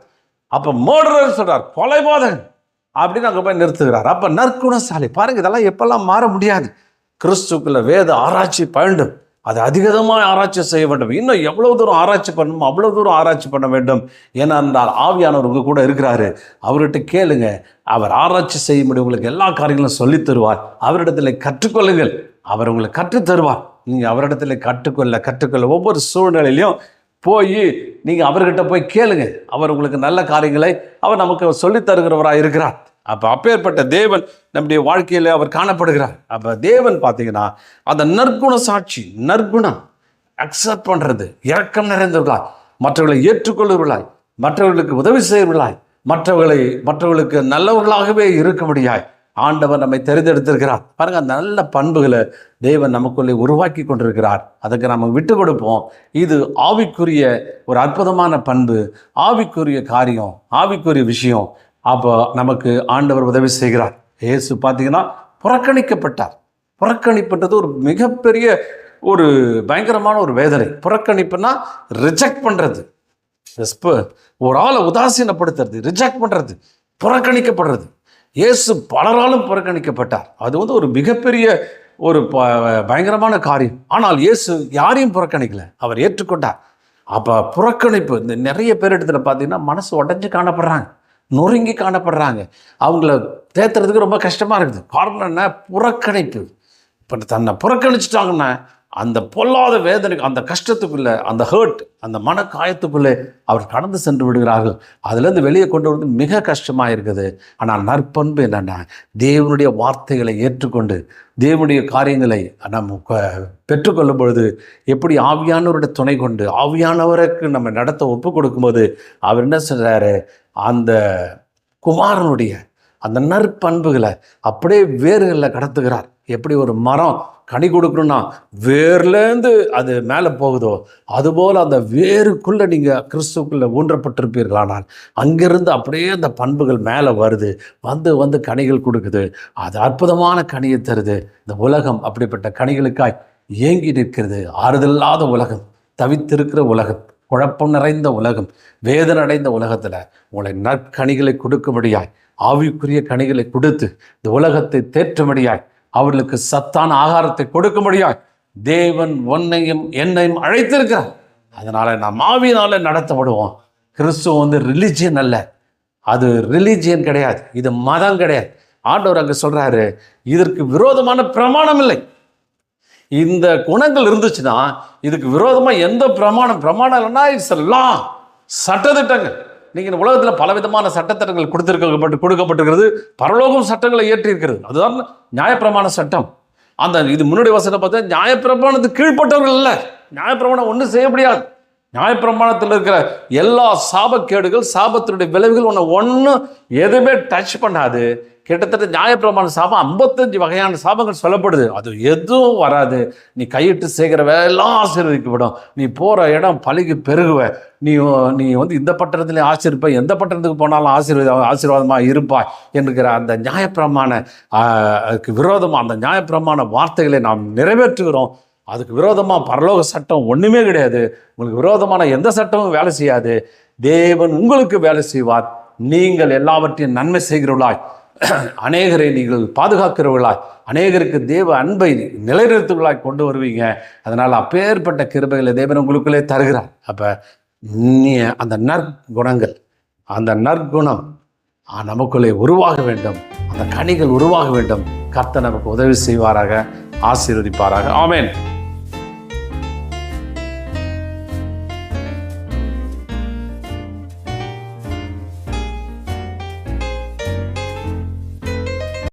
A: அப்போ மர்டரர் சொல்றார், கொலைபாதகன் அப்படின்னு அங்கே போய் நிறுத்துகிறார். அப்போ நற்குணசாலி பாருங்க. இதெல்லாம் எப்பெல்லாம் மாற முடியாது. கிறிஸ்துக்குள்ள வேத ஆராய்ச்சி வேண்டும், அது அதிகமாக ஆராய்ச்சி செய்ய வேண்டும். இன்னும் எவ்வளோ தூரம் ஆராய்ச்சி பண்ணணுமோ அவ்வளோ தூரம் ஆராய்ச்சி பண்ண வேண்டும். ஏனென்றால் ஆவியானவர் உங்க கூட இருக்கிறாரு. அவர்கிட்ட கேளுங்க, அவர் ஆராய்ச்சி செய்ய முடியும், உங்களுக்கு எல்லா காரியங்களும் சொல்லித் தருவார். அவரிடத்தில் கற்றுக்கொள்ளுங்கள், அவர் உங்களுக்கு கற்றுத்தருவார். நீங்கள் அவரிடத்தில் கற்றுக்கொள்ள ஒவ்வொரு சூழ்நிலையிலையும் போய் நீங்கள் அவர்கிட்ட போய் கேளுங்க. அவர் உங்களுக்கு நல்ல காரியங்களை அவர் நமக்கு சொல்லித் தருகிறவராக இருக்கிறார். அப்பேற்பட்ட தேவன் நம்முடைய வாழ்க்கையில் அவர் காணப்படுகிறார். அப்போ தேவன் பார்த்தீங்கன்னா அந்த நற்குண சாட்சி, நற்குணம் அக்செப்ட் பண்ணுறது, இரக்கம் நிறைந்தவர்களாய், மற்றவர்களை ஏற்றுக்கொள்ளுவர்களாய், மற்றவர்களுக்கு உதவி செய்வர்களாய், மற்றவர்களுக்கு நல்லவர்களாகவே இருக்கும்படியாய் ஆண்டவர் நம்மை தெரிந்தெடுத்திருக்கிறார். பாருங்க, அந்த நல்ல பண்புகளை தேவன் நமக்குள்ளே உருவாக்கி கொண்டிருக்கிறார். அதுக்கு நம்ம விட்டு கொடுப்போம். இது ஆவிக்குரிய ஒரு அற்புதமான பண்பு, ஆவிக்குரிய காரியம், ஆவிக்குரிய விஷயம். அப்போ நமக்கு ஆண்டவர் உதவி செய்கிறார். இயேசு பார்த்தீங்கன்னா புறக்கணிக்கப்பட்டார். புறக்கணிப்பட்டது ஒரு மிகப்பெரிய ஒரு பயங்கரமான ஒரு வேதனை. புறக்கணிப்புனா ரிஜெக்ட் பண்ணுறது, ஒரு ஆளை உதாசீனப்படுத்துறது, ரிஜெக்ட் பண்ணுறது, புறக்கணிக்கப்படுறது. இயேசு பலராலும் புறக்கணிக்கப்பட்டார். அது ஒரு மிகப்பெரிய ஒரு பயங்கரமான காரியம். ஆனால் இயேசு யாரையும் புறக்கணிக்கல, அவர் ஏற்றுக்கொண்டார். அப்போ புறக்கணிப்பு இந்த நிறைய பேர் இடத்துல பார்த்தீங்கன்னா மனசு உடஞ்சி காணப்படுறாங்க, நொறுங்கி காணப்படுறாங்க. அவங்கள தேத்துறதுக்கு ரொம்ப கஷ்டமாக இருக்குது. காரணம் என்ன? புறக்கணிப்பு. இப்போ தன்னை புறக்கணிச்சிட்டாங்கன்னா அந்த பொல்லாத வேதனைக்கு, அந்த கஷ்டத்துக்குள்ளே, அந்த ஹர்ட், அந்த மன காயத்துக்குள்ளே அவர் கடந்து சென்று விடுகிறார்கள். அதுலேருந்து வெளியே கொண்டு வரது மிக கஷ்டமாக இருக்குது. ஆனால் நற்பண்பு என்னென்னா, தேவனுடைய வார்த்தைகளை ஏற்றுக்கொண்டு தேவனுடைய காரியங்களை நம்ம பெற்றுக்கொள்ளும் பொழுது எப்படி ஆவியானவருடைய துணை கொண்டு ஆவியானவருக்கு நம்ம நடத்த ஒப்பு கொடுக்கும்போது அவர் என்ன சொல்கிறாரு, அந்த குமாரனுடைய அந்த நற்பண்புகளை அப்படியே வேர்களில் கடத்துகிறார். எப்படி ஒரு மரம் கனி கொடுக்கணும்னா வேர்லேருந்து அது மேலே போகுதோ அதுபோல் அந்த வேருக்குள்ளே நீங்கள் கிறிஸ்துக்குள்ளே ஊன்றப்பட்டிருப்பீர்களானால் அங்கிருந்து அப்படியே அந்த பண்புகள் மேலே வருது, வந்து கனிகள் கொடுக்குது. அது அற்புதமான கனியை தருது. இந்த உலகம் அப்படிப்பட்ட கனிகளுக்காய் ஏங்கி நிற்கிறது. ஆறுதல்லாத உலகம், தவித்திருக்கிற உலகம், குழப்பம் நிறைந்த உலகம், வேதனை அடைந்த உலகத்தில் உங்களை நற்கனிகளை கொடுக்கும்படியாய், ஆவிக்குரிய கனிகளை கொடுத்து இந்த உலகத்தை தேற்றும்படியாய், அவர்களுக்கு சத்தான ஆகாரத்தை கொடுக்கும்படியாய் தேவன் உன்னையும் என்னையும் அழைத்திருக்கிறார். அதனால் நாம் ஆவியினால நடத்தப்படுவோம். கிறிஸ்துவ ரிலிஜியன் அல்ல, அது ரிலிஜியன் கிடையாது, இது மதம் கிடையாது. ஆண்டவர் அங்கே சொல்கிறாரு, இதற்கு விரோதமான பிரமாணம் இல்லை. இந்த குணங்கள் இருந்துச்சுன்னா இதுக்கு விரோதமாக எந்த பிரமாணம் இல்லைன்னா இட்ஸ் லா, சட்டத்திட்டங்கள். நீங்கள் இந்த உலகத்தில் பலவிதமான சட்டத்திட்டங்கள் கொடுக்கப்பட்டிருக்கிறது. பரலோகம் சட்டங்களை ஏற்றிருக்கிறது. அதுதான் நியாயப்பிரமாண சட்டம். இது முன்னாடி வசனம் பார்த்தா நியாயப்பிரமாணத்துக்கு கீழ்பட்டவர்கள் இல்லை. நியாயப்பிரமாணம் ஒன்றும் செய்ய முடியாது. நியாயப்பிரமாணத்தில் இருக்கிற எல்லா சாபக்கேடுகள், சாபத்தினுடைய விளைவுகள் ஒன்றும் எதுவுமே டச் பண்ணாது. கிட்டத்தட்ட நியாயப்பிரமாண சாபம் 55 வகையான சாபங்கள் சொல்லப்படுது. அது எதுவும் வராது. நீ கையிட்டு செய்கிற வேலையெல்லாம் ஆசீர்வதிக்கப்படும். நீ போகிற இடம் பழுகி பெருகுவ. நீ இந்த பட்டணத்திலே ஆசீர்ப்ப, எந்த பட்டணத்துக்கு போனாலும் ஆசீர்வாதமாக இருப்பாய் என்கிற அந்த நியாயப்பிரமாண விரோதமாக அந்த நியாயப்பிரமாண வார்த்தைகளை நாம் நிறைவேற்றுகிறோம். அதுக்கு விரோதமாக பரலோக சட்டம் ஒன்றுமே கிடையாது. உங்களுக்கு விரோதமான எந்த சட்டமும் வேலை செய்யாது. தேவன் உங்களுக்கு வேலை செய்வார். நீங்கள் எல்லாவற்றையும் நன்மை செய்கிறவர்களாய், அநேகரை நீங்கள் பாதுகாக்கிறவர்களாய், அநேகருக்கு தேவ அன்பை நிலைநிறுத்துவர்களாய் கொண்டு வருவீங்க. அதனால் அப்பேற்பட்ட கிருபைகளை தேவன் உங்களுக்குள்ளே தருகிறார். அப்போ அந்த நற்குணங்கள், அந்த நற்குணம் நமக்குள்ளே உருவாக வேண்டும், அந்த கனிகள் உருவாக வேண்டும். கர்த்தர் நமக்கு உதவி செய்வாராக, ஆசீர்வதிப்பாராக. ஆமென்.